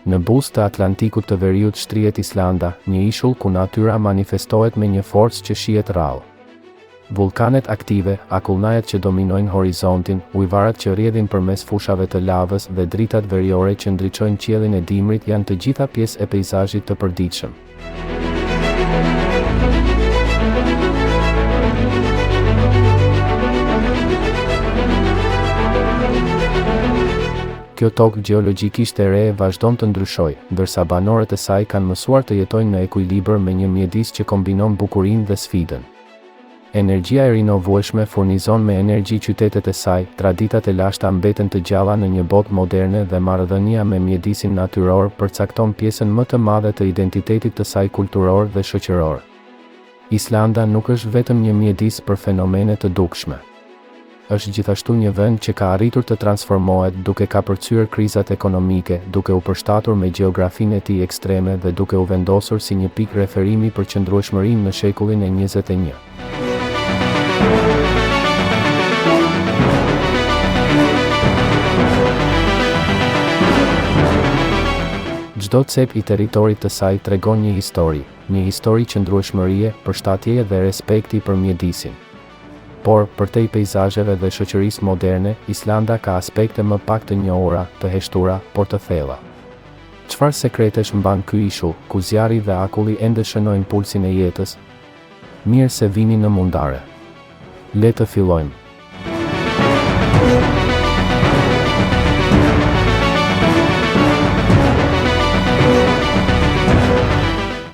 Në buzë të Atlantikut të Veriut shtrihet Islanda, një ishull ku natyra manifestohet me një forcë që shihet rrallë. Vulkanet aktive, akullnajet që dominojnë horizontin, ujvarat që rrjedhin përmes fushave të lavës dhe dritat veriore që ndriçojnë qiellin e dimrit janë të gjitha pjesë e peizazhit të përditshëm. Kjo tokë gjeologjikisht e re vazhdon të ndryshojë, ndërsa banorët e saj kanë mësuar të jetojnë në ekuilibër me një mjedis që kombinon bukurinë dhe sfidën. Energjia e rinovueshme furnizon me energji qytetet e saj, traditat e lashta mbeten të gjalla në një botë moderne dhe marrëdhënia me mjedisin natyror përcakton pjesën më të madhe të identitetit të saj kulturor dhe shoqëror. Islanda nuk është vetëm një mjedis për fenomene të dukshme. Është gjithashtu një vend që ka arritur të transformohet duke kapërcyer krizat ekonomike, duke u përshtatur me gjeografinë e tij ekstreme dhe duke u vendosur si një pikë referimi për qëndrueshmërinë në shekullin e 21. Çdo cep i territorit të saj tregon një histori qëndrueshmërie, përshtatjeje dhe respekti për mjedisin. Por, përtej peizazheve dhe shoqërisë moderne, Islanda ka aspekte më pak të njohura, të heshtura, por të thella. Çfarë sekretesh mban ky ishull, ku zjarri dhe akulli ende shënojnë pulsin e jetës? Mirë se vini në mundare. Le të fillojmë.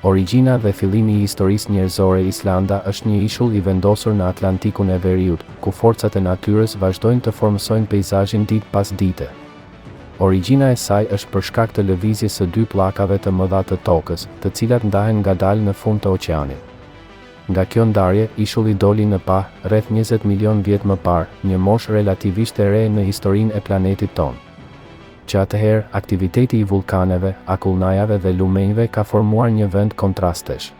Origjina dhe fillimi i historisë njerëzore. Islanda është një ishull i vendosur në Atlantikun e Veriut, ku forcat e natyrës vazhdojnë të formsojnë peizazhin ditë pas dite. Origjina e saj është për shkak të lëvizjes së dy pllakave të mëdha të tokës, të cilat ndahen ngadalë në fund të oqeanit. Nga kjo ndarje, ishulli doli në pa, rreth 20 milion vjet më parë, një moshë relativisht e re në historinë e planetit tonë. Që atëherë, aktiviteti i vulkaneve, akullnajave dhe lumenjve ka formuar një vend kontrastesh.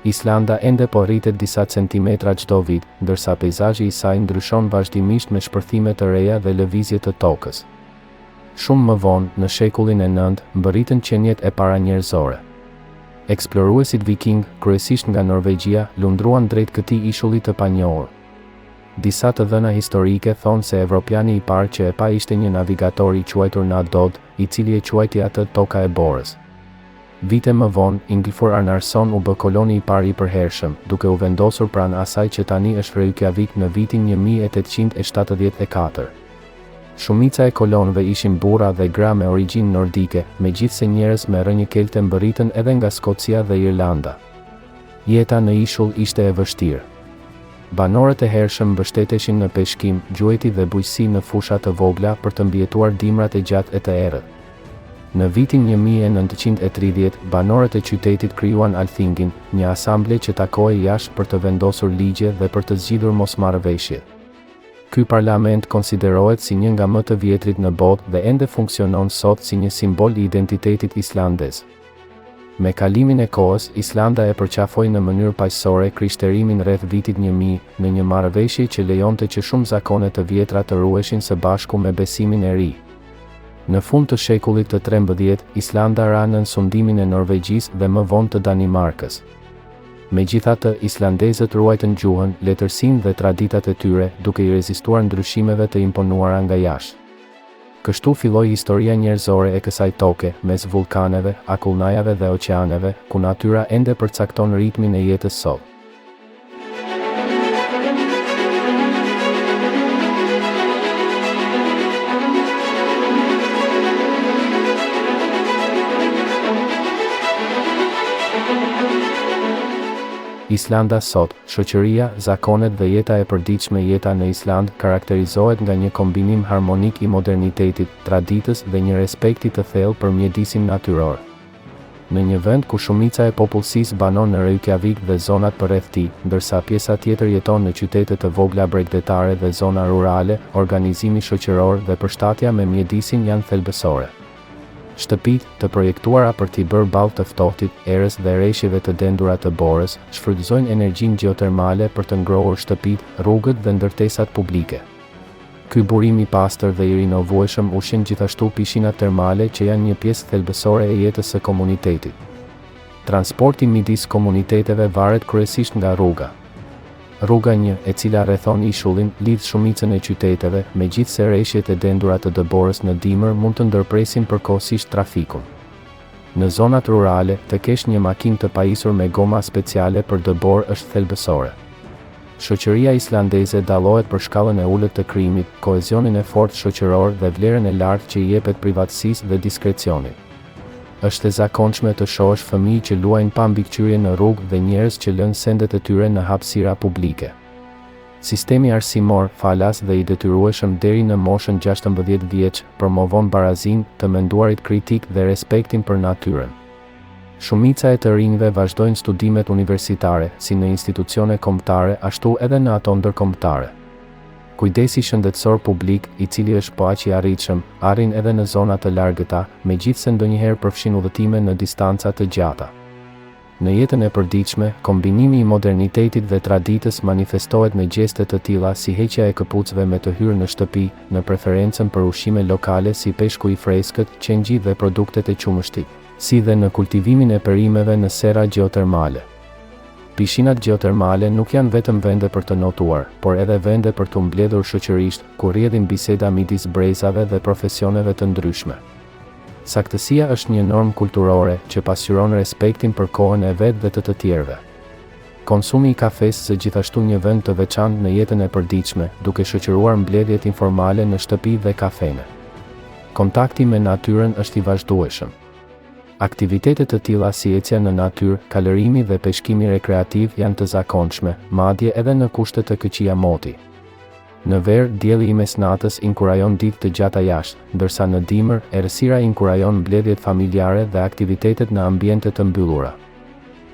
Islanda ende po rritet disa centimetra çdo vit, ndërsa peizazhi i saj ndryshon vazhdimisht me shpërthime të reja dhe lëvizje të tokës. Shumë më vonë, në shekullin e 9, mbërritën qenjet e paranjerëzore. Eksploruesit viking, kryesisht nga Norvegjia, lundruan drejt këtij ishulli të panjohur. Disa të dhëna historike thonë se evropiani i parë që e pa ishte një navigator i quajtur Nadod, i cili e quajti atë toka e borës. Vite më vonë, Ingilfur Arnarson u bë koloni i parë i përhershëm, duke u vendosur pranë asaj që tani është Reykjavik në vitin 1874. Shumica e kolonëve ishin burra dhe gra me origjinë nordike, megjithse njerëz me rrënjë kelte mbërritën edhe nga Skocia dhe Irlanda. Jeta në ishull ishte e vështirë. Banorët e hershëm mbështeteshin në peshkim, gjueti dhe bujqësi në fusha të vogla për të mbijetuar dimrat e gjatë e të errët. Në vitin 1930, banorët e qytetit krijuan Althingin, një asamble që takohej jashtë për të vendosur ligje dhe për të zgjidhur mosmarrëveshjet. Ky parlament konsiderohet si një nga më të vjetrit në botë dhe ende funksionon sot si një simbol i identitetit islandez. Me kalimin e kohës, Islanda e përqafoi në mënyrë paqësore krishterimin rreth vitit 1000, në një marrëveshje që lejonte që shumë zakone të vjetra të ruheshin së bashku me besimin e ri. Në fund të shekullit të 13, Islanda ra nën sundimin e Norvegjisë dhe më vonë të Danimarkës. Megjithatë, islandezët ruajtën gjuhën, letërsinë dhe traditat e tyre, duke i rezistuar ndryshimeve të imponuara nga jashtë. Kështu filloi historia njerëzore e kësaj toke, mes vulkaneve, akullnajave dhe oqeaneve, ku natyra ende përcakton ritmin e jetës sot. Islanda sot, shoqëria, zakonet dhe jeta e përditshme. Jeta në Island karakterizohet nga një kombinim harmonik i modernitetit, traditës dhe një respekti të thellë për mjedisin natyror. Në një vend ku shumica e popullsisë banon në Reykjavik dhe zonat përreth tij, ndërsa pjesa tjetër jeton në qytete të vogla bregdetare dhe zona rurale, organizimi shoqëror dhe përshtatja me mjedisin janë thelbësore. Shtëpitë, të projektuara për t'i bërë ballë të ftohtit, erës dhe rreshjeve të dendura të borës, shfrytëzojnë energjinë gjeotermale për të ngrohur shtëpitë, rrugët dhe ndërtesat publike. Ky burim i pastër dhe i rinovueshëm ushqen gjithashtu pishinat termale që janë një pjesë thelbësore e jetës së komunitetit. Transporti midis komuniteteve varet kryesisht nga rruga. Rruga 1, e cila rrethon ishullin, lidh shumicën e qyteteve, megjithse rreshjet e dendura të dëborës në dimër mund të ndërpresin përkohësisht trafikun. Në zonat rurale, të kesh një makinë të pajisur me goma speciale për dëbor është thelbësore. Shoqëria islandeze dallohet për shkallën e ulët të krijimit, kohezionin e fortë shoqëror dhe vlerën e lartë që i jepet privatësisë dhe diskrecionit. Është e zakonshme të shohësh fëmijë që luajnë pa mbikëqyrje në rrugë dhe njerëz që lënë sendet e tyre në hapësira publike. Sistemi arsimor, falas dhe i detyrueshëm deri në moshën 16 vjeç, promovon barazinë, të menduarit kritik dhe respektin për natyrën. Shumica e të rinjve vazhdojnë studimet universitare, si në institucione kombëtare, ashtu edhe në ato ndërkombëtare. Kujdesi shëndetësor publik, i cili është po aq i arritshëm, arrin edhe në zona të largëta, megjithse ndonjëherë përfshin udhëtime në distanca të gjata. Në jetën e përditshme, kombinimi i modernitetit dhe traditës manifestohet me gjeste të tilla si heqja e këpucëve me të hyrë në shtëpi, në preferencën për ushqime lokale si peshku i freskët, qengji dhe produktet e qumështit, si dhe në kultivimin e perimeve në sera gjeotermale. Pishinat gjeotermale nuk janë vetëm vende për të notuar, por edhe vende për të mbledhur shoqërisht, ku rrjedhin biseda midis brezave dhe profesioneve të ndryshme. Saktësia është një normë kulturore që pasqyron respektin për kohën e vet dhe të tjerëve. Konsumi i kafes është gjithashtu një vend të veçantë në jetën e përditshme, duke shoqëruar mbledhjet informale në shtëpi dhe kafene. Kontakti me natyrën është i vazhdueshëm. Aktivitetet të tilla si ecja në natyrë, kalërimi dhe peshkimi rekreativ janë të zakonshme, madje edhe në kushte të këqija moti. Në verë, dielli i mesnatës inkurajon ditë të gjata jashtë, ndërsa në dimër, errësira inkurajon mbledhjet familjare dhe aktivitetet në ambiente të mbyllura.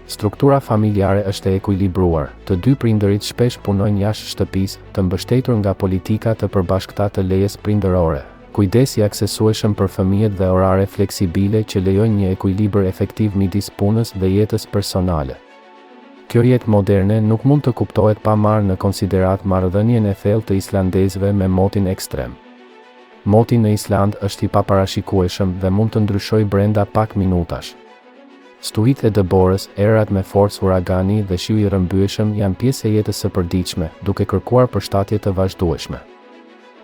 Struktura familjare është e ekuilibruar, të dy prindërit shpesh punojnë jashtë shtëpisë, të mbështetur nga politika të përbashkëta të lejes prindërore. Kujdes i aksesueshëm për fëmijët dhe orare fleksibile që lejojnë një ekuilibër efektiv midis punës dhe jetës personale. Kjo jetë moderne nuk mund të kuptohet pa marrë në konsiderat marrëdhënien e thellë të islandezëve me motin ekstrem. Moti në Island është i paparashikueshëm dhe mund të ndryshojë brenda pak minutash. Stuhitë e dëborës, erat me forcë uragani dhe shiu i rrëmbyeshëm janë pjesë e jetës së përditshme, duke kërkuar përshtatje të vazhdueshme.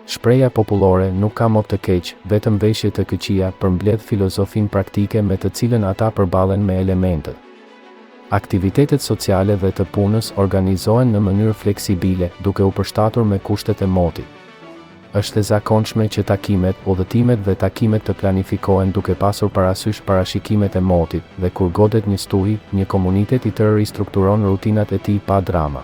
Shpreha popullore nuk ka mot të keq, vetëm veshje të këqija, përmbledh filozofinë praktike me të cilën ata përballen me elementet. Aktivitetet sociale dhe të punës organizohen në mënyrë fleksibile, duke u përshtatur me kushtet e motit. Është e zakonshme që takimet, udhëtimet dhe takimet të planifikohen duke pasur parasysh parashikimet e motit, dhe kur godet një stuhi, një komunitet i tërë ristrukturon rutinat e tij pa drama.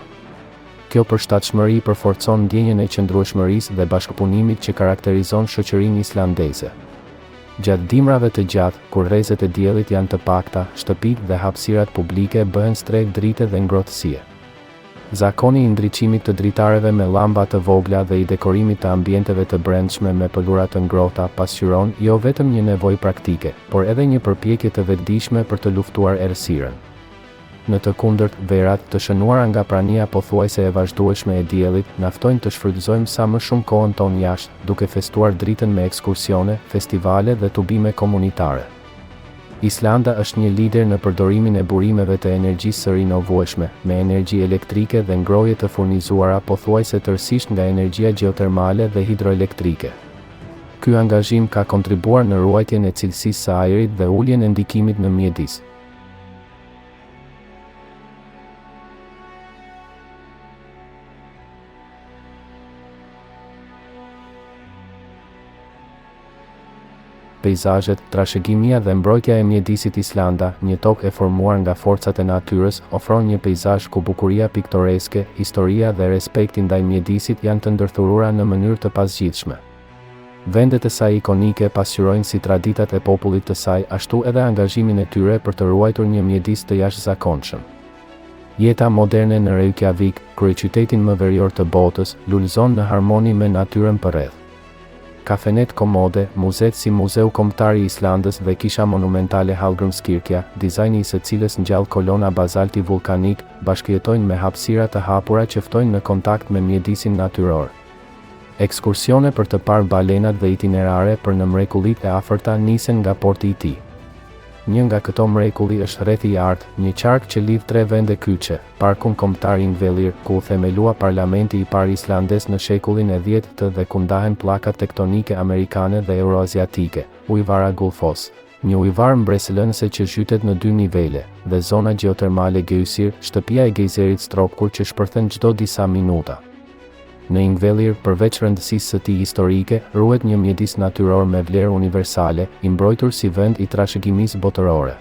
Kjo përshtatshmëri përforcon ndjenjen e qëndrueshmërisë dhe bashkëpunimit që karakterizon shoqërinë islandeze. Gjatë dimrave të gjatë, kur rrezet e diellit janë të pakta, shtëpitë dhe hapësirat publike bëhen strehë drite dhe ngrohtësie. Zakoni i ndriçimit të dritareve me llamba të vogla dhe i dekorimit të ambienteve të brendshme me pëllura të ngrohta pasqyron jo vetëm një nevojë praktike, por edhe një përpjekje të vetëdijshme për të luftuar errësirën. Në të kundërt, verat, të shënuara nga prania pothuajse e vazhdueshme e diellit, naftojnë të shfrytëzojmë sa më shumë kohën tonë jashtë, duke festuar dritën me ekskursione, festivale dhe tubime komunitare. Islanda është një lider në përdorimin e burimeve të energjisë së rinovueshme, me energji elektrike dhe ngrohje të furnizuara pothuajse tërësisht nga energjia gjeotermale dhe hidroelektrike. Ky angazhim ka kontribuar në ruajtjen e cilësisë së ajrit dhe uljen e ndikimit në mjedis. Peizazhet, trashëgimia dhe mbrojtja e mjedisit Islanda, një tokë e formuar nga forcat e natyrës, ofron një peizazh ku bukuria piktoreske, historia dhe respekti ndaj mjedisit janë të ndërthurura në mënyrë të pasgjithshme. Vendet e saj ikonike pasqyrojnë si traditat e popullit të saj, ashtu edhe angazhimin e tyre për të ruajtur një mjedis të jashtëzakonshëm. Jeta moderne në Reykjavik, kryeqytetin më verior të botës, lulëzon në harmoni me natyrën përreth. kafenet komode, muzet si Muzeu Kombëtar i Islandës dhe kisha monumentale Hallgrímskirkja, dizajni i së cilës ngjall kolona bazalti vulkanik, bashkëjetojnë me hapësira të hapura që ftojnë në kontakt me mjedisin natyror. Ekskursione për të parë balenat dhe itinerare për në mrekullitë e afërta nisen nga porti i tij. Një nga këto mrekulli është rrethi i Artë, një qark që lidh 3 vende kyçe, Parkun Kombëtar Ingvellir, ku u themelua parlamenti i parë islandez në shekullin e 10 dhe ku ndahen pllakat tektonike amerikane dhe euroaziatike, ujvara Gullfoss, një ujvar mbresëlënëse që zhytet në 2 nivele, dhe zona gjeotermale Geyser, shtëpia e gejzerit Stropkur që shpërthen çdo disa minuta. Në Ingvellir, përveç rëndësisë së tij historike, ruhet një mjedis natyror me vlerë universale, i mbrojtur si vend i trashëgimisë botërore.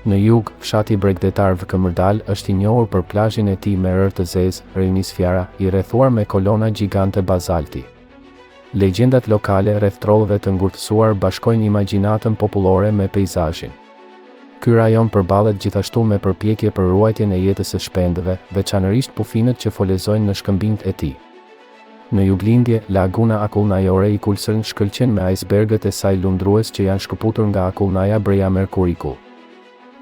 Në jug, fshati bregdetar Vëkëmërdal është i njohur për plazhin e tij me rërë të zezë, Reynisfjara, i rrethuar me kolona gjigante bazalti. Legjendat lokale rreth trollëve të ngurtësuar bashkojnë imagjinatën popullore me peizazhin. Ky rajon përballet gjithashtu me përpjekje për ruajtjen e jetës së shpendëve, veçanërisht pufinët që folezojnë në shkëmbinjt e tij. Në juglindje, laguna akullnajore i Kulsërn shkëlqen me icebergët e saj lundrues që janë shkëputur nga akullnaja Brea Mercuriku.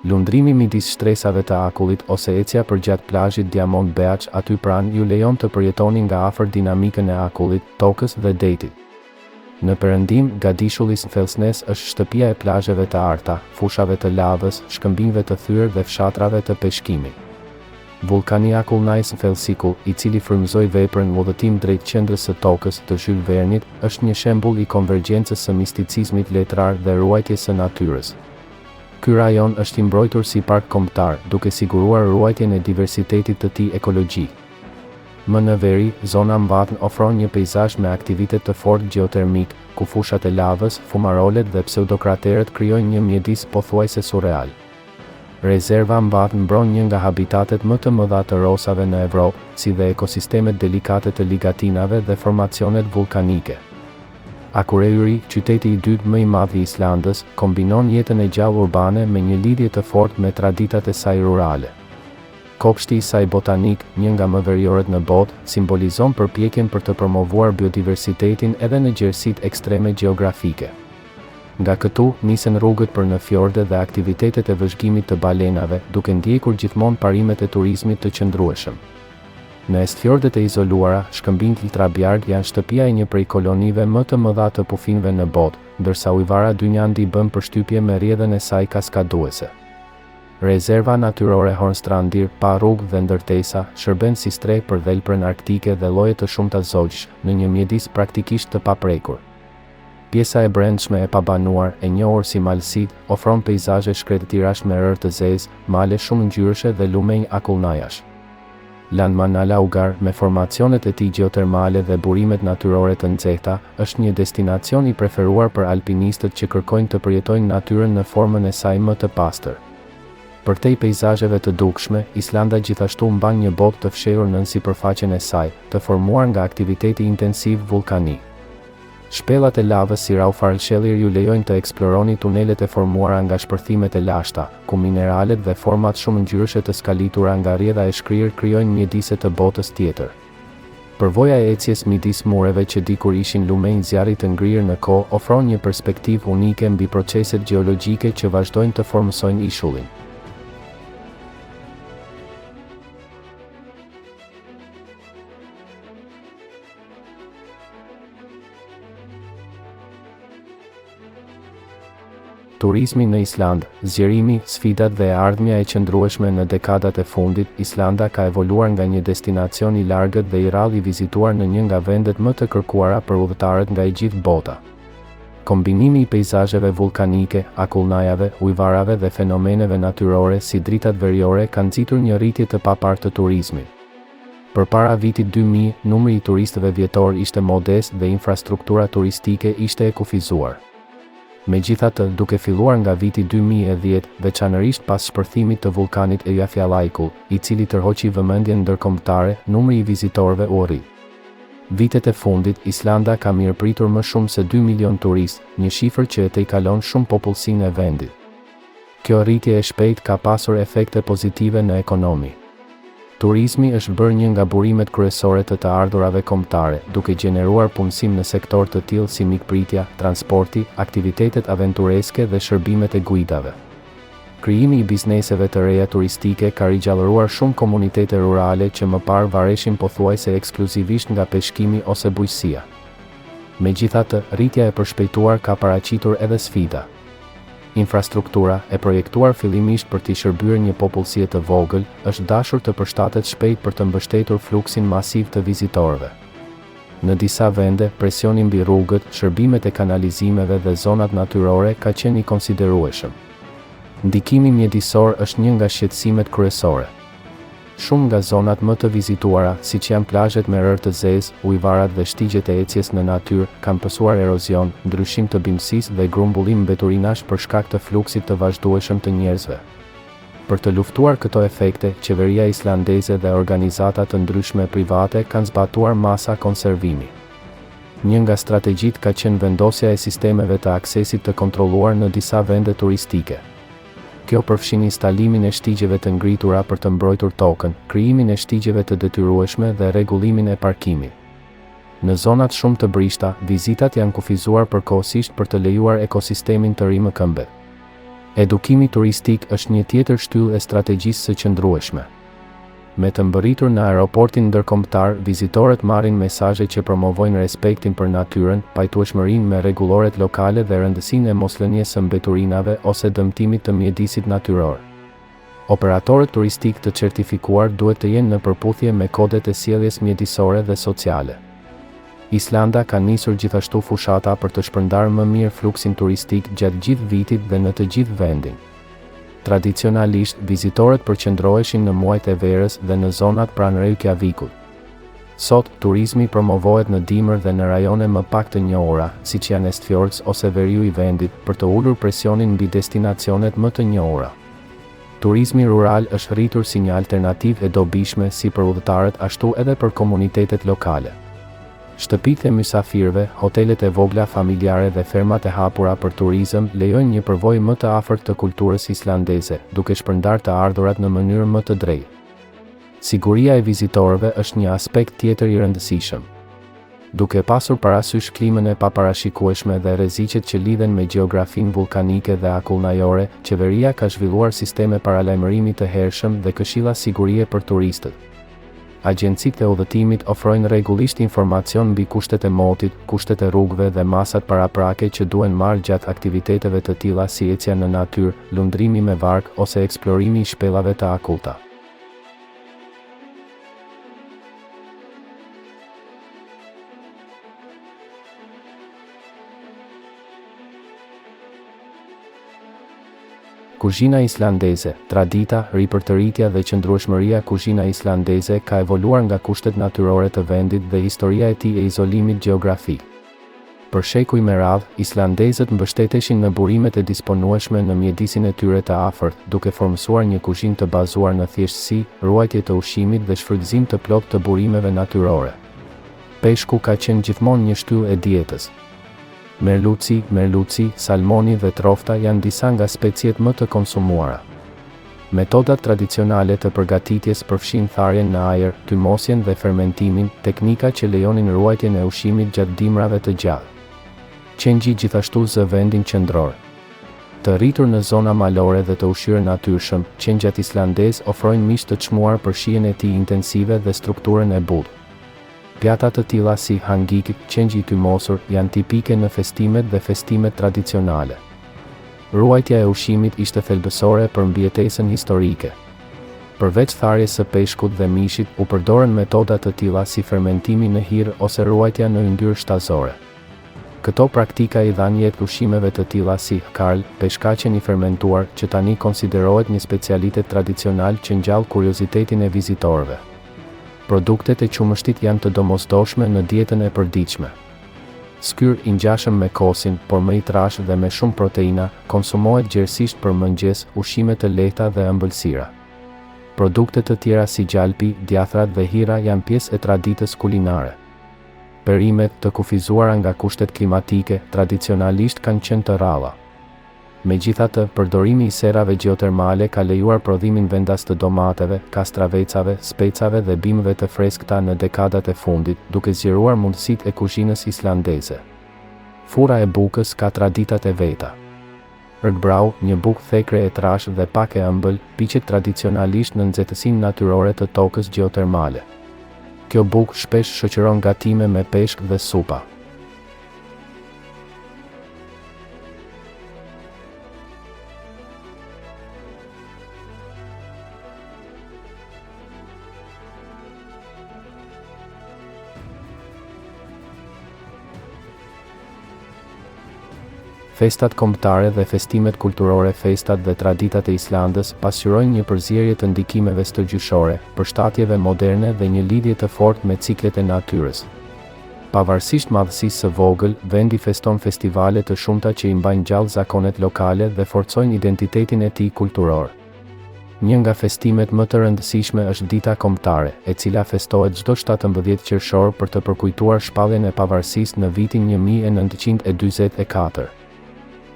Lundrimi midis shtresave të akullit ose ecja përgjatë plazhit Diamond Beach aty pranë ju lejon të përjetoni nga afër dinamikën e akullit, tokës dhe detit. Në perëndim, Gadishullis Fellsnes është shtëpia e plazheve të arta, fushave të lavës, shkëmbinjve të thyer dhe fshatrave të peshkimit. Vulkani Akullnajs Fellsiku, i cili frymëzoi veprën në udhëtim drejt qendrës së tokës të Jules Vernit, është një shembull i konvergjencës së misticizmit letrar dhe ruajtjes së natyrës. Ky rajon është i mbrojtur si park kombëtar, duke siguruar ruajtjen e diversitetit të tij ekologjik. Më në veri, zona Mvatn ofron një peizazh me aktivitet të fortë gjeotermik, ku fushat e lavës, fumarolet dhe pseudokraterët krijojnë një mjedis pothuajse surreal. Rezerva Mvatn mbron një nga habitatet më të mëdha të rosave në Evropë, si dhe ekosistemet delikate të ligatinave dhe formacionet vulkanike. Akureyri, qyteti i dytë më i madh i Islandës, kombinon jetën e gjallë urbane me një lidhje të fortë me traditat e saj rurale. Kopshti i saj botanik, një nga më veriorët në botë, simbolizon përpjekjen për të promovuar biodiversitetin edhe në gjerësitë ekstreme gjeografike. Nga këtu, nisen rrugët për në fjorde dhe aktivitetet e vëzhgimit të balenave, duke ndjekur gjithmonë parimet e turizmit të qëndrueshëm. Në estfjordet e izoluara, shkëmbinjt Ultrabjarg janë shtëpia e një prej kolonive më të mëdha të pufinëve në botë, ndërsa ujvara Dynjandi bën përshtypje me rrjedhën e saj kaskaduese. Rezerva natyrore Hornstrandir, pa rrugë dhe ndërtesa, shërben si streh për dhelprën arktike dhe lloje të shumta zogjsh, në një mjedis praktikisht të paprekur. Pjesa e brendshme e pabanuar, e njohur si Malësit, ofron peizazhe shkretëtirash me rërë të zezë, male shumë ngjyrshe dhe lumenj akullnajash. Landmannalaugar, me formacionet e tij gjeotermale dhe burimet natyrore të nxehta, është një destinacion i preferuar për alpinistët që kërkojnë të përjetojnë natyrën në formën e saj më të pastër. Përtej peizazheve të dukshme, Islanda gjithashtu mban një botë të fshehur nën sipërfaqen e saj, të formuar nga aktiviteti intensiv vulkanik. Shpellat e lavës si Raufallshellir ju lejojnë të eksploroni tunelet e formuara nga shpërthimet e lashta, ku mineralet dhe format shumë ngjyrshe të skalitura nga rrjedha e shkrirë krijojnë mjedise të botës tjetër. Përvoja e ecjes midis mureve që dikur ishin lumenj zjarri të ngrirë në kohë ofron një perspektivë unike mbi proceset gjeologjike që vazhdojnë të formësojnë ishullin. Turizmi në Islandë, zgjerimi, sfidat dhe e ardhmja e qëndrueshme në dekadat e fundit, Islanda ka evoluar nga një destinacion i largët dhe i rrallë i vizituar në një nga vendet më të kërkuara për udhëtarët nga e gjithë bota. Kombinimi i peizazheve vulkanike, akullnajave, ujvarave dhe fenomeneve natyrore si dritat veriore ka nxitur një rritje të paparë të turizmit. Përpara vitit 2000, numri i turistëve vjetor ishte modest dhe infrastruktura turistike ishte e kufizuar. Megjithatë, duke filluar nga viti 2010, veçanërisht pas shpërthimit të vulkanit Eyjafjallajökull, i cili tërhoqi vëmendjen ndërkombëtare, numri i vizitorëve u rrit. Vitet e fundit, Islanda ka mirëpritur më shumë se 2 milion turistë, një shifër që e tejkalon shumë popullsinë e vendit. Kjo rritje e shpejtë ka pasur efekte pozitive në ekonomi. Turizmi është bërë një nga burimet kryesore të ardhurave kombëtare, duke gjeneruar punësim në sektor të tillë si mikpritja, transporti, aktivitetet aventureske dhe shërbimet e guidave. Krijimi i bizneseve të reja turistike ka rigjallëruar shumë komunitete rurale që më parë vareshin pothuajse ekskluzivisht nga peshkimi ose bujqësia. Megjithatë, rritja e përshpejtuar ka paraqitur edhe sfida. Infrastruktura, e projektuar fillimisht për t'i shërbyer një popullsie të vogël, është dashur të përshtatet shpejt për të mbështetur fluksin masiv të vizitorëve. Në disa vende, presioni mbi rrugët, shërbimet e kanalizimeve dhe zonat natyrore ka qenë i konsiderueshëm. Ndikimi mjedisor është një nga shqetësimet kryesore. Shumë nga zonat më të vizituara, siç janë plazhet me rërë të zezë, ujvarat dhe shtigjet e ecjes në natyrë, kanë pësuar erozion, ndryshim të bimësisë dhe grumbullim mbeturinash për shkak të fluksit të vazhdueshëm të njerëzve. Për të luftuar këto efekte, qeveria islandeze dhe organizata të ndryshme private kanë zbatuar masa konservimi. Një nga strategjitë ka qenë vendosja e sistemeve të aksesit të kontrolluar në disa vende turistike. Kjo përfshin instalimin e shtigjeve të ngritura për të mbrojtur tokën, krijimin e shtigjeve të detyrueshme dhe rregullimin e parkimit. Në zonat shumë të brishta, vizitat janë kufizuar përkohësisht për të lejuar ekosistemin të rimëkëmbë. Edukimi turistik është një tjetër shtyllë e strategjisë së qëndrueshme. Me të mbërritur në aeroportin ndërkombëtar, vizitorët marrin mesazhe që promovojnë respektin për natyrën, pajtueshmërinë me rregulloret lokale dhe rëndësinë e moslënies së mbeturinave ose dëmtimit të mjedisit natyror. Operatorët turistik të certifikuar duhet të jenë në përputhje me kodet e sjelljes mjedisore dhe sociale. Islanda ka nisur gjithashtu fushata për të shpërndarë më mirë fluksin turistik gjatë gjithë vitit dhe në të gjithë vendin. Tradicionalisht, vizitorët përqendroheshin në muajt e verës dhe në zonat pranë Reykjavikut. Sot, turizmi promovohet në dimër dhe në rajone më pak të njohura, siç janë Eastfjords ose veriu i vendit, për të ulur presionin mbi destinacionet më të njohura. Turizmi rural është rritur si një alternativë e dobishme si për udhëtarët ashtu edhe për komunitetet lokale. Shtëpitë e mysafirëve, hotelet e vogla familjare dhe fermat e hapura për turizëm lejojnë një përvojë më të afërt të kulturës islandeze, duke shpërndarë të ardhurat në mënyrë më të drejtë. Siguria e vizitorëve është një aspekt tjetër i rëndësishëm. Duke pasur parasysh klimën e paparashikueshme dhe rreziqet që lidhen me gjeografinë vulkanike dhe akullnajore, qeveria ka zhvilluar sisteme paralajmërimi të hershëm dhe këshilla sigurie për turistët. Agjencitë e udhëtimit ofrojnë rregullisht informacion mbi kushtet e motit, kushtet e rrugëve dhe masat paraprake që duhen marrë gjatë aktiviteteve të tilla si ecja në natyrë, lundrimi me varg ose eksplorimi i shpellave të akullta. Kuzhina islandeze, tradita, ripërtëritja dhe qëndrueshmëria kuzhina islandeze ka evoluar nga kushtet natyrore të vendit dhe historia e tij e izolimit gjeografik. Për shekuj me radhë, islandezët mbështeteshin në burimet e disponueshme në mjedisin e tyre të afërt, duke formësuar një kuzhinë të bazuar në thjeshtësi, ruajtje të ushqimit dhe shfrytëzim të plotë të burimeve natyrore. Peshku ka qenë gjithmonë një shtyllë e dietës. Merluci, salmoni dhe trofta janë disa nga speciet më të konsumuara. Metodat tradicionale të përgatitjes përfshin tharjen në ajër, tymosjen dhe fermentimin, teknika që lejonin ruajtjen e ushqimit gjatë dimrave të gjallë. Qengji gjithashtu zë vendin qendror. Të rritur në zona malore dhe të ushqyer natyrshëm, qengjat islandez ofrojnë mish të çmuar për shijen e tij intensive dhe strukturën e butë. Pjata të tilla si hangik, qengji i tymosur, janë tipike në festimet dhe festimet tradicionale. Ruajtja e ushqimit ishte thelbësore për mbijetesën historike. Përveç tharjes së peshkut dhe mishit, u përdorën metoda të tilla si fermentimi në hir ose ruajtja në yndyrë shtazore. Këto praktika i dhanë jetë ushqimeve të tilla si karl, peshkaqen i fermentuar, që tani konsiderohet një specialitet tradicional që ngjall kuriozitetin e vizitorëve. Produktet e qumështit janë të domosdoshme në dietën e përditshme. Skyr i ngjashëm me kosin, por më i trashë dhe me shumë proteina, konsumohet gjerësisht për mëngjes, ushqime të lehta dhe ëmbëlsira. Produkte të tjera si gjalpi, djathrat dhe hira janë pjesë e traditës kulinare. Perimet të kufizuara nga kushtet klimatike tradicionalisht kanë qenë të rralla. Megjithatë, përdorimi i serave gjeotermale ka lejuar prodhimin vendas të domateve, kastravecave, specave dhe bimëve të freskëta në dekadat e fundit, duke zgjeruar mundësitë e kuzhinës islandeze. Fura e bukës ka traditat e veta. Rgbrau, një bukë thekre e trashë dhe pak e ëmbël, piqet tradicionalisht në nxehtësinë natyrore të tokës gjeotermale. Kjo bukë shpesh shoqëron gatime me peshk dhe supa. Festat kombëtare dhe festimet kulturore. Festat dhe traditat e Islandës pasqyrojnë një përzierje të ndikimeve stërgjyshore, përshtatjeve moderne dhe një lidhje të fortë me ciklet e natyrës. Pavarësisht madhësisë së vogël, vendi feston festivale të shumta që i mbajnë gjallë zakonet lokale dhe forcojnë identitetin e tij kulturor. Një nga festimet më të rëndësishme është Dita Kombëtare, e cila festohet çdo 17 qershor për të përkujtuar shpalljen e pavarësisë në vitin 1944.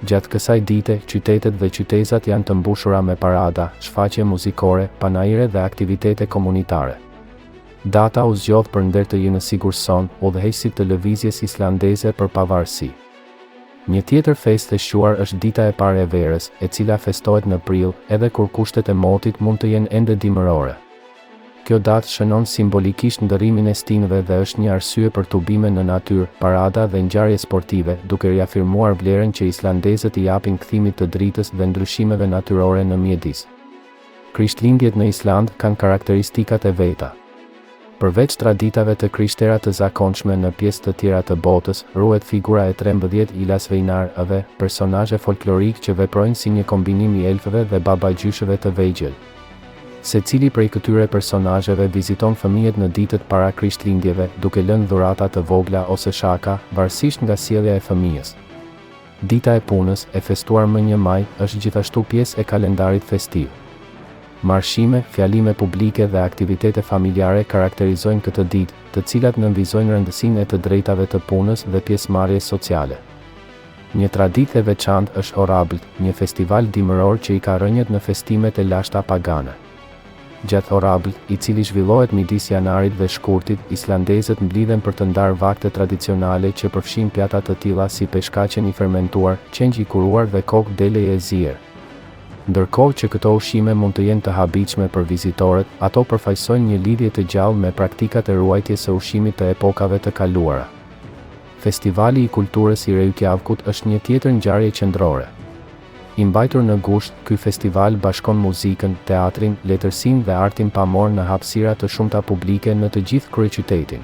Gjatë kësaj dite, qytetet dhe qytezat janë të mbushura me parada, shfaqje muzikore, panaire dhe aktivitete komunitare. Data u zgjodh për nder të jenë sigurson udhëheqësit të lëvizjes islandeze për pavarësi. Një tjetër festë e shuar është Dita e Parë e Verës, e cila festohet në prill, edhe kur kushtet e motit mund të jenë ende dimërore. Kjo datë shënon simbolikisht ndërrimin e stinëve dhe është një arsye për tubime në natyrë, parada dhe ngjarje sportive, duke riafirmuar vlerën që islandezët i japin kthimit të dritës dhe ndryshimeve natyrore në mjedis. Krishtlindjet në Island kanë karakteristikat e veta. Përveç traditave të krishtera të zakonshme në pjesë të tjera të botës, ruhet figura e 13 ilasveinarëve, personazhe folklorik që veprojnë si një kombinim i elfëve dhe babagjyshëve të vegjël. Secili prej këtyre personazheve viziton fëmijët në ditët para krishtlindjeve, duke lënë dhurata të vogla ose shaka, varësisht nga sjellja e fëmijës. Dita e punës, e festuar më 1 maj, është gjithashtu pjesë e kalendarit festiv. Marshime, fjalime publike dhe aktivitete familjare karakterizojnë këtë ditë, të cilat nënvizojnë rëndësinë e të drejtave të punës dhe pjesëmarrjes sociale. Një traditë e veçantë është Orabëlt, një festival dimëror që i ka rënjët në festimet e lashta pagane. Gjatë Orabëlt, i cili zhvillohet midis janarit dhe shkurtit, islandezët mblidhen për të ndarë vakte tradicionale që përfshin pjata të tilla si peshkaqen i fermentuar, qenj i kuruar dhe kokë delej e zier. Ndërkohë që këto ushqime mund të jenë të habitshme për vizitorët, ato përfaqësojnë një lidhje të gjallë me praktikat e ruajtjes së ushqimit të epokave të kaluara. Festivali i kulturës i Reykjavikut është një tjetër ngjarje qendrore. I mbajtur në gusht, ky festival bashkon muzikën, teatrin, letërsinë dhe artin pamor në hapësira të shumta publike në të gjithë kryeqytetin.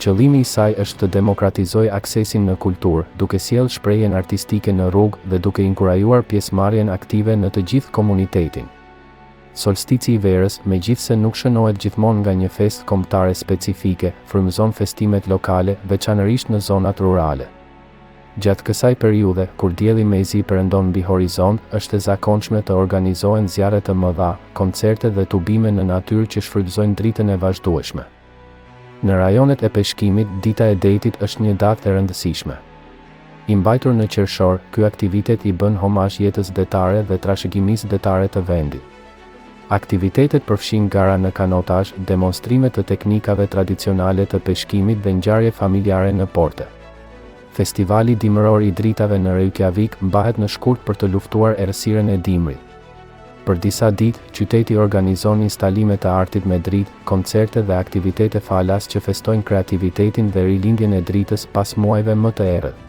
Qëllimi i saj është të demokratizojë aksesin në kulturë, duke sjellë shprehjen artistike në rrugë dhe duke inkurajuar pjesëmarrjen aktive në të gjithë komunitetin. Solstici i verës, megjithse nuk shënohet gjithmonë nga një festë kombëtare specifike, frymëzon festimet lokale, veçanërisht në zonat rurale. Gjatë kësaj periudhe, kur dielli mezi perëndon mbi horizont, është e zakonshme të organizohen zjarre të mëdha, koncerte dhe tubime në natyrë që shfrytëzojnë dritën e vazhdueshme. Në rajonet e peshkimit, Dita e Detit është një datë e rëndësishme. I mbajtur në qershor, ky aktivitet i bën homazh jetës detare dhe trashëgimisë detare të vendit. Aktivitetet përfshin gara në kanotazh, demonstrime të teknikave tradicionale të peshkimit dhe ngjarje familjare në porte. Festivali dimëror i dritave në Reykjavik mbahet në shkurt për të luftuar errësirën e dimrit. Për disa ditë, qyteti organizon instalime të artit me dritë, koncerte dhe aktivitete falas që festojnë kreativitetin dhe rilindjen e dritës pas muajve më të errët.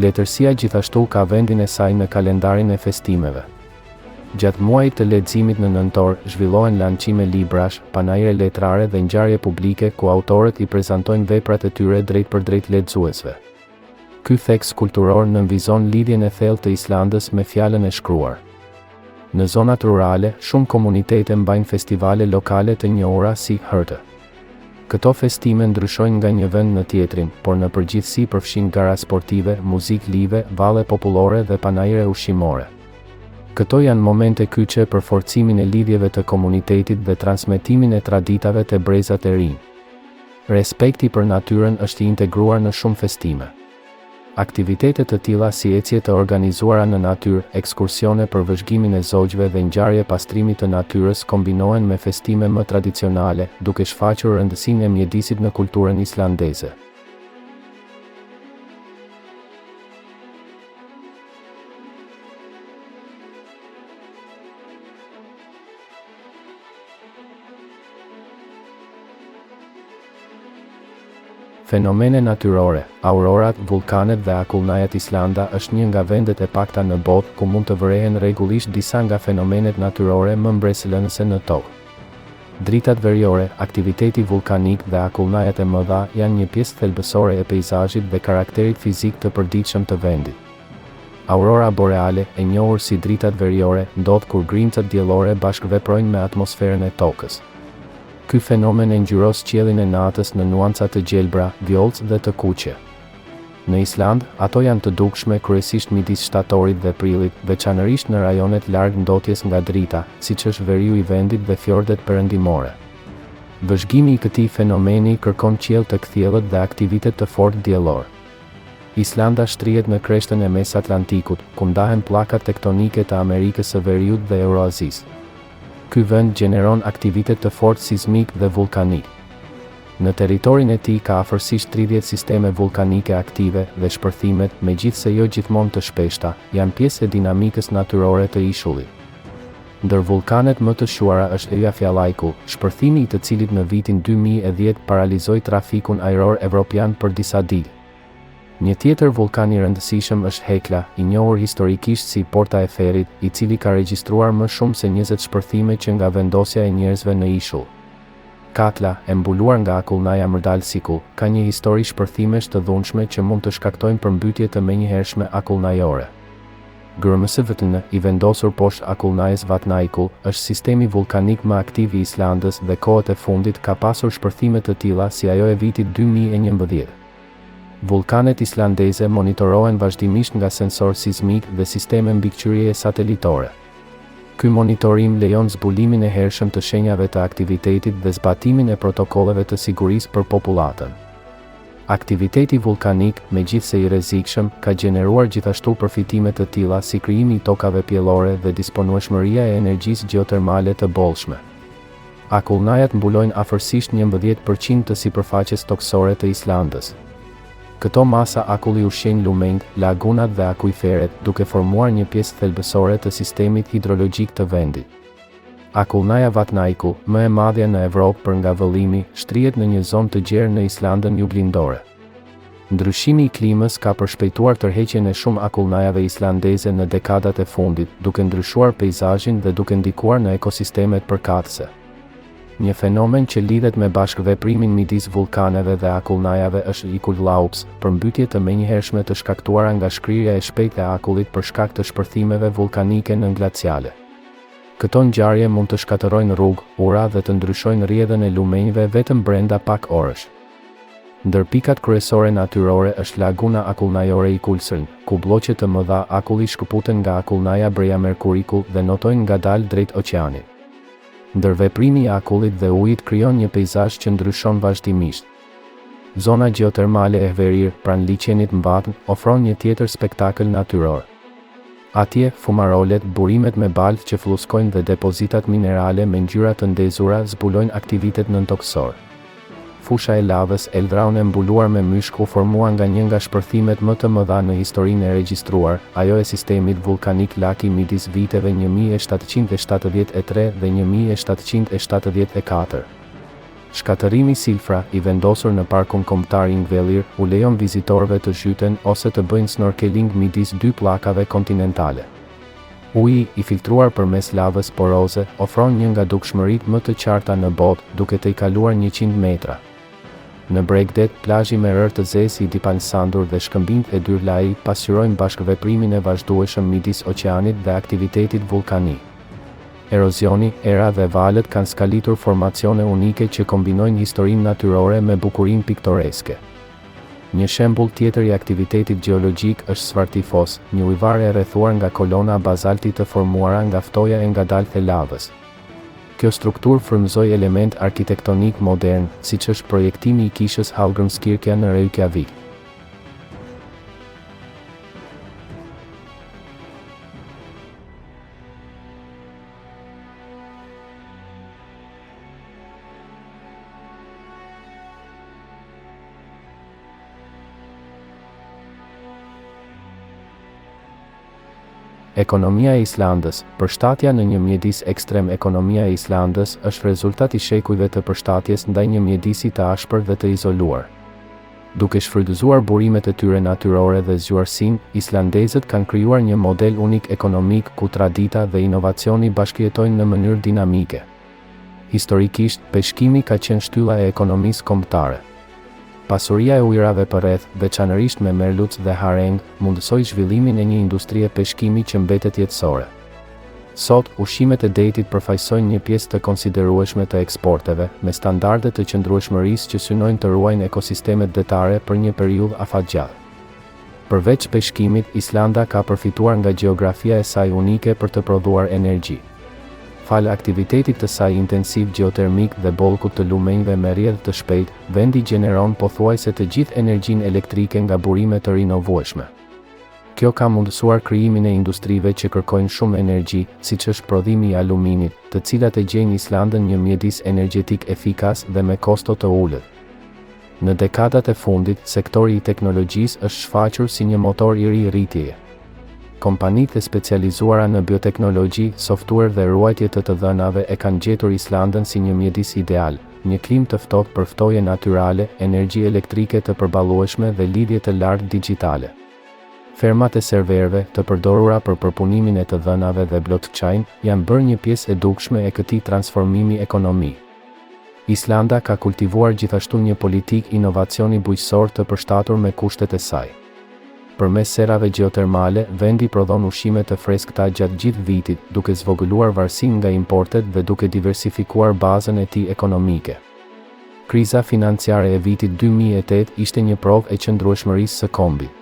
Letërsia gjithashtu ka vendin e saj në kalendarin e festimeve. Gjatë muajit të leximit në nëntor, zhvillohen lançime librash, panaire letrare dhe ngjarje publike ku autorët i prezantojnë veprat e tyre drejt për drejt lexuesve. Ky theks kulturor nënvizon lidhjen e thellë të Islandës me fjalën e shkruar. Në zonat rurale, shumë komunitete mbajnë festivale lokale të njohura si hërtë. Këto festime ndryshojnë nga një vend në tjetrin, por në përgjithësi përfshin gara sportive, muzikë live, valle popullore dhe panaire ushqimore. Këto janë momente kyçe për forcimin e lidhjeve të komunitetit dhe transmetimin e traditave të brezat e rinj. Respekti për natyrën është i integruar në shumë festime. Aktivitete të tilla si ecje të organizuara në natyrë, ekskursione për vëzhgimin e zogjve dhe ngjarje pastrimi të natyrës kombinohen me festime më tradicionale, duke shfaqur rëndësinë e mjedisit në kulturën islandeze. Fenomene natyrore, aurorat, vulkanet dhe akullnajat. Islanda është një nga vendet e pakta në botë ku mund të vërehen rregullisht disa nga fenomenet natyrore më mbretëlënëse në tokë. Dritat veriore, aktiviteti vulkanik dhe akullnajat e mëdha janë një pjesë thelbësore e peizazhit dhe karakterit fizik të përditshëm të vendit. Aurora boreale, e njohur si dritat veriore, ndodh kur grimcat diellore bashkëveprojnë me atmosferën e tokës. Ky fenomen e ngjyros qiellin e natës në nuanca të gjelbra, vjollcë dhe të kuqe. Në Island, ato janë të dukshme kryesisht midis shtatorit dhe prillit, veçanërisht në rajonet larg ndotjes nga drita, siç është veriu i vendit dhe fjordet perëndimore. Vëzhgimi i këtij fenomeni kërkon qiell të kthjellët dhe aktivitet të fortë diellor. Islanda shtrihet në kreshtën e Mes-Atlantikut, ku ndahen pllakat tektonike të Amerikës së Veriut dhe Euroazisë. Ky vend gjeneron aktivitet të fortë sismik dhe vulkanik. Në territorin e tij ka afërsisht 30 sisteme vulkanike aktive dhe shpërthimet, megjithse jo gjithmonë të shpeshta, janë pjesë e dinamikës natyrore të ishullit. Ndër vulkanet më të shuara është Eyjafjallajökull, shpërthimi i të cilit në vitin 2010 paralizoi trafikun ajror evropian për disa ditë. Një tjetër vulkan i rëndësishëm është Hekla, i njohur historikisht si Porta e Ferrit, i cili ka regjistruar më shumë se 20 shpërthime që nga vendosja e njerëzve në ishull. Katla, e mbuluar nga akullnaja Mrdalsikull, ka një histori shpërthimesh të dhunshme që mund të shkaktojnë përmbytje të menjëhershme akullnajore. Gërmësëvëtën, i vendosur poshtë akullnajës Vatnajökull, është sistemi vulkanik më aktiv i Islandës dhe kohët e fundit ka pasur shpërthime të tilla si ajo e vitit 2011. Vulkanet islandeze monitorohen vazhdimisht nga sensor sismik dhe sisteme mbikëqyrjeje satelitore. Ky monitorim lejon zbulimin e hershëm të shenjave të aktivitetit dhe zbatimin e protokolleve të sigurisë për popullatën. Aktiviteti vulkanik, megjithse i rrezikshëm, ka gjeneruar gjithashtu përfitime të tilla si krijimi i tokave pjellore dhe disponueshmëria e energjisë gjeotermale të bollshme. Akullnajat mbulojnë afërsisht 11% të sipërfaqes toksore të Islandës. Këto masa akulli ushqejnë lumeng, lagunat dhe akuiferet, duke formuar një pjesë thelbësore të sistemit hidrologjik të vendit. Akullnaja Vatnajökull, më e madhja në Evropë për nga vëllimi, shtrihet në një zonë të gjerë në Islandën juglindore. Ndryshimi i klimës ka përshpejtuar tërheqjen e shumë akullnajave islandeze në dekadat e fundit, duke ndryshuar peizazhin dhe duke ndikuar në ekosistemet përkatëse. Një fenomen që lidhet me bashkëveprimin midis vulkaneve dhe akullnajave është Ikullaups, përmbytje të menjëhershme të shkaktuara nga shkrirja e shpejtë e akullit për shkak të shpërthimeve vulkanike në glaciale. Këto ngjarje mund të shkatërrojnë rrugë, ura dhe të ndryshojnë rrjedhën e lumenjve vetëm brenda pak orësh. Ndër pikat kryesore natyrore është laguna akullnajore Ikullsøy, ku blloqe të mëdha akulli shkëputen nga akullnaja Breiðamerkurikull dhe notojnë ngadalë drejt oqeanit. Ndërveprimi i akullit dhe ujit krijon një peizazh që ndryshon vazhdimisht. Zona gjeotermale e Hverir, pranë liçenit Mbatn, ofron një tjetër spektakël natyror. Atje, fumarolet, burimet me baltë që fluskojnë dhe depozitat minerale me ngjyra të ndezura zbulojnë aktivitet nëntoksor. Fusha e lavës Eldraun e mbuluar me myshk u formua nga një nga shpërthimet më të mëdha në historinë e regjistruar, ajo e sistemit vulkanik Laki midis viteve 1773 dhe 1774. Shkatërimi Silfra, i vendosur në parkun kombëtar Ingvellir, u lejon vizitorëve të zhyten ose të bëjnë snorkeling midis dy pllakave kontinentale. Uji, i filtruar përmes lavës poroze, ofron një nga dukshmëritë më të qarta në botë, duke të i kaluar 100 metra. Në Bregdet, plazhi me rërë të zezë i Dipalsandur dhe shkëmbimt e Dyrlai pasqyrojnë bashkëveprimin e vazhdueshëm midis oqeanit dhe aktivitetit vulkanik. Erozioni, era dhe valët kanë skalitur formacione unike që kombinojnë historinë natyrore me bukurinë piktoreske. Një shembull tjetër i aktivitetit gjeologjik është Svartifos, një ujëvar e rrethuar nga kolona bazalti të formuara nga ftoja e ngadaltë e lavës. Kjo strukturë frymëzoi element arkitektonik modern, siç është projektimi i kishës Hallgrímskirkja në Reykjavik. Ekonomia e Islandës. Përshtatja në një mjedis ekstrem. Ekonomia e Islandës është rezultat i shekujve të përshtatjes ndaj një mjedisi të ashpër dhe të izoluar. Duke shfrytëzuar burimet e tyre natyrore dhe zgjuarsinë, islandezët kanë krijuar një model unik ekonomik ku tradita dhe inovacioni bashkëjetojnë në mënyrë dinamike. Historikisht, peshkimi ka qenë shtylla e ekonomisë kombëtare. Pasuria e ujërave përreth, veçanërisht me merluc dhe hareng, mundësoi zhvillimin e një industrie peshkimi që mbetet jetësore. Sot, ushqimet e detit përfaqësojnë një pjesë të konsiderueshme të eksporteve, me standarde të qëndrueshmërisë që synojnë të ruajnë ekosistemet detare për një periudhë afatgjatë. Përveç peshkimit, Islanda ka përfituar nga gjeografia e saj unike për të prodhuar energji. Falë aktivitetit të saj intensiv gjeotermik dhe bollkut të lumenjve me rrjedhë të shpejtë, vendi gjeneron pothuajse të gjithë energjinë elektrike nga burime të rinovueshme. Kjo ka mundësuar krijimin e industrive që kërkojnë shumë energji, siç është prodhimi i aluminit, të cilat e gjejnë Islandën një mjedis energjetik efikas dhe me kosto të ulët. Në dekadat e fundit, sektori i teknologjisë është shfaqur si një motor i ri i rritjeje. Kompanitë e specializuara në bioteknologji, software dhe ruajtje të dhënave e kanë gjetur Islandën si një mjedis ideal, një klim të ftohtë për ftoje natyrale, energji elektrike të përballueshme dhe lidhje të lartë digjitale. Fermat e serverëve, të përdorura për përpunimin e të dhënave dhe blockchain, janë bërë një pjesë e dukshme e këtij transformimi ekonomik. Islanda ka kultivuar gjithashtu një politikë inovacioni bujqësor të përshtatur me kushtet e saj. Përmes serave gjeotermale, vendi prodhon ushqime të freskëta gjatë gjithë vitit, duke zvogëluar varësinë nga importet dhe duke diversifikuar bazën e tij ekonomike. Kriza financiare e vitit 2008 ishte një provë e qëndrueshmërisë së kombit.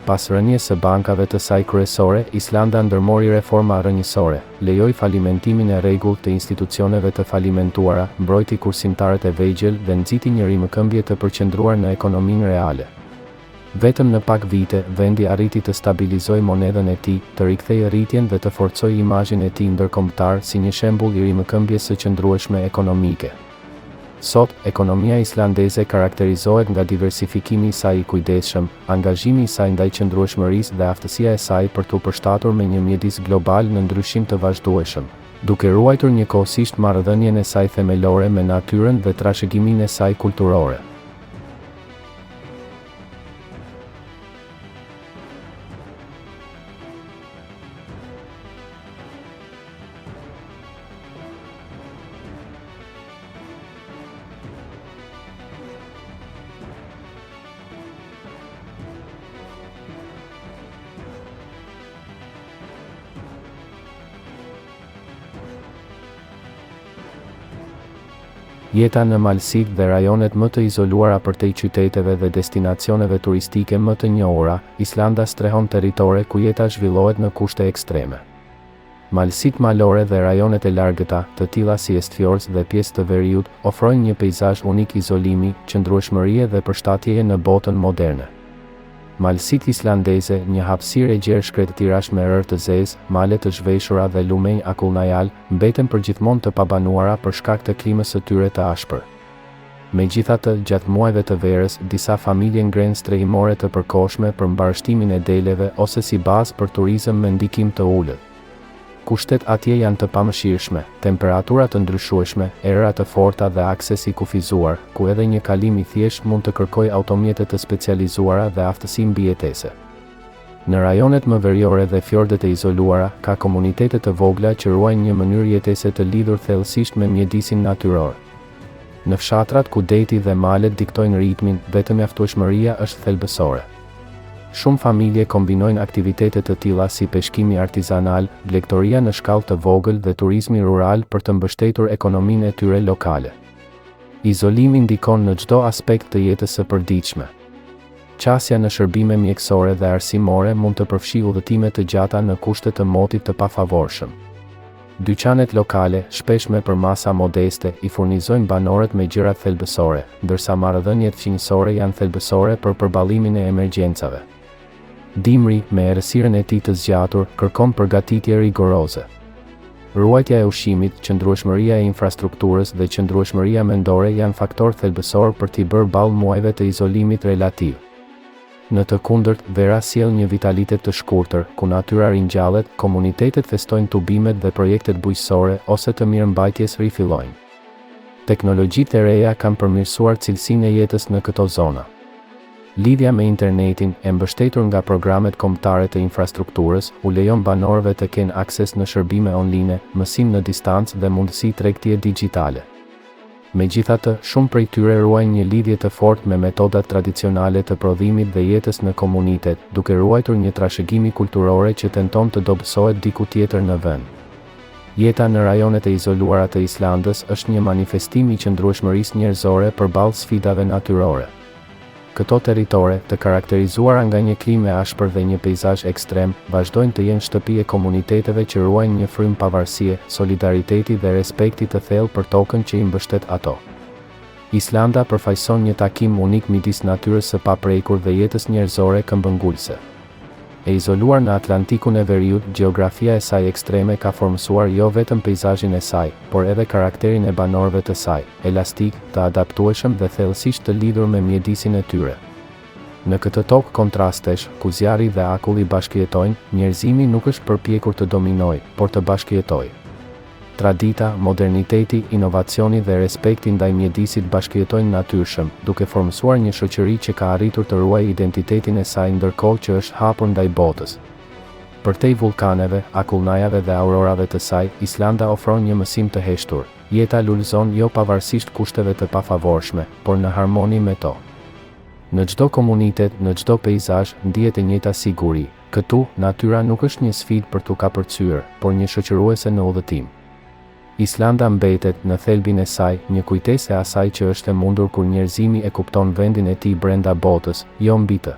Pas rënies së bankave të saj kryesore, Islanda ndërmori reforma rrënjësore, lejoi falimentimin e rregullt të institucioneve të falimentuara, mbrojti kursimtarët e vegjël dhe nxiti një rrimëkëmbje të përqendruar në ekonominë reale. Vetëm në pak vite, vendi arriti të stabilizojë monedhën e tij, të rikthejë rritjen dhe të forcojë imazhin e tij ndërkombëtar si një shembull i rrimëkëmbjes së qëndrueshme ekonomike. Sot, ekonomia islandeze karakterizohet nga diversifikimi i saj i kujdesshëm, angazhimi i saj ndaj qëndrueshmërisë dhe aftësia e saj për t'u përshtatur me një mjedis global në ndryshim të vazhdueshëm, duke ruajtur njëkohësisht marrëdhënien e saj themelore me natyrën dhe trashëgiminë e saj kulturore. Jeta në malësitë dhe rajonet më të izoluara përtej qyteteve dhe destinacioneve turistike më të njohura, Islanda strehon territore ku jeta zhvillohet në kushte ekstreme. Malësitë malore dhe rajonet e largëta, të tilla si Eastfjords dhe pjesë të veriut, ofrojnë një peizazh unik izolimi, qëndrueshmërie dhe përshtatjeje në botën moderne. Malësitë islandeze, një hapësirë e gjerë shkretëtirash me rërë të zezë, male të zhveshura dhe lumenj akullnajal, mbeten përgjithmonë të pabanuara për shkak të klimës së tyre të ashpër. Megjithatë, gjatë muajve të verës, disa familje ngrenë strehimore të përkohshme për mbarështimin e deleve ose si bazë për turizëm me ndikim të ulët. Kushtet atje janë të pamëshirshme, temperaturat të ndryshueshme, erëra të forta dhe akses i kufizuar, ku edhe një kalim i thjeshtë mund të kërkojë automjete të specializuara dhe aftësi mbijetese. Në rajonet më veriore dhe fjordet e izoluara, ka komunitete të vogla që ruajnë një mënyrë jetese të lidhur thellësisht me mjedisin natyror. Në fshatrat ku deti dhe malet diktojnë ritmin, vetëm mjaftueshmëria është thelbësore. Shumë familje kombinojnë aktivitete të tilla si peshkimi artizanal, blegtoria në shkallë të vogël dhe turizmi rural për të mbështetur ekonominë e tyre lokale. Izolimi ndikon në çdo aspekt të jetës së përditshme. Qasja në shërbime mjekësore dhe arsimore mund të përfshijë udhëtime të gjata në kushte të motit të pafavorshëm. Dyqanet lokale, shpesh me përmasa modeste, i furnizojnë banorët me gjërat thelbësore, ndërsa marrëdhëniet fqinjësore janë thelbësore për përballimin e emergjencave. Dimri, me errësirën e tij të zgjatur, kërkon përgatitje rigoroze. Ruajtja e ushqimit, qëndrueshmëria e infrastrukturës dhe qëndrueshmëria mendore janë faktorë thelbësor për t'i bërë ballë muajve të izolimit relativ. Në të kundërt, vera sjell një vitalitet të shkurtër, ku natyra ringjallet, komunitetet festojnë tubimet dhe projektet bujqësore ose të mirëmbajtjes rifillojnë. Teknologjitë e reja kanë përmirësuar cilësinë e jetës në këto zona. Lidhja me internetin, e mbështetur nga programet kombëtare të infrastrukturës, u lejon banorëve të kenë akses në shërbime online, mësim në distancë dhe mundësi tregtie digjitale. Megjithatë, shumë prej tyre ruajnë një lidhje të fortë me metodat tradicionale të prodhimit dhe jetës në komunitet, duke ruajtur një trashëgimi kulturore që tenton të dobësohet diku tjetër në vend. Jeta në rajonet e izoluara të Islandës është një manifestim i qëndrueshmërisë njerëzore përballë sfidave natyrore. Këto territore, të karakterizuara nga një klimë e ashpër dhe një peizazh ekstrem, vazhdojnë të jenë shtëpi e komuniteteve që ruajnë një frym pavarësie, solidariteti dhe respekti të thellë për tokën që i mbështet ato. Islanda përfaqëson një takim unik midis natyrës së paprekur dhe jetës njerëzore këmbëngulëse. E izoluar në Atlantikun e Veriut, gjeografia e saj ekstreme ka formësuar jo vetëm peizazhin e saj, por edhe karakterin e banorëve të saj, elastik, të adaptueshëm dhe thellësisht të lidhur me mjedisin e tyre. Në këtë tokë kontrastesh, ku zjarri dhe akulli bashkëjetojnë, njerëzimi nuk është përpjekur të dominojë, por të bashkëjetojë. Tradita, moderniteti, inovacioni dhe respekti ndaj mjedisit bashkëjetojnë natyrshëm, duke formësuar një shoqëri që ka arritur të ruajë identitetin e saj ndërkohë që është hapur ndaj botës. Përtej vulkaneve, akullnajave dhe aurorave të saj, Islanda ofron një mësim të heshtur. Jeta lulëzon jo pavarësisht kushteve të pafavorshme, por në harmoni me to. Në çdo komunitet, në çdo peizazh, ndihet e njëjta siguri. Këtu, natyra nuk është një sfidë për t'u kapërcyer, por një shoqëruese në udhëtim. Islanda mbetet, në thelbin e saj, një kujtesë e asaj që është e mundur kur njerëzimi e kupton vendin e tij brenda botës, jo mbi të.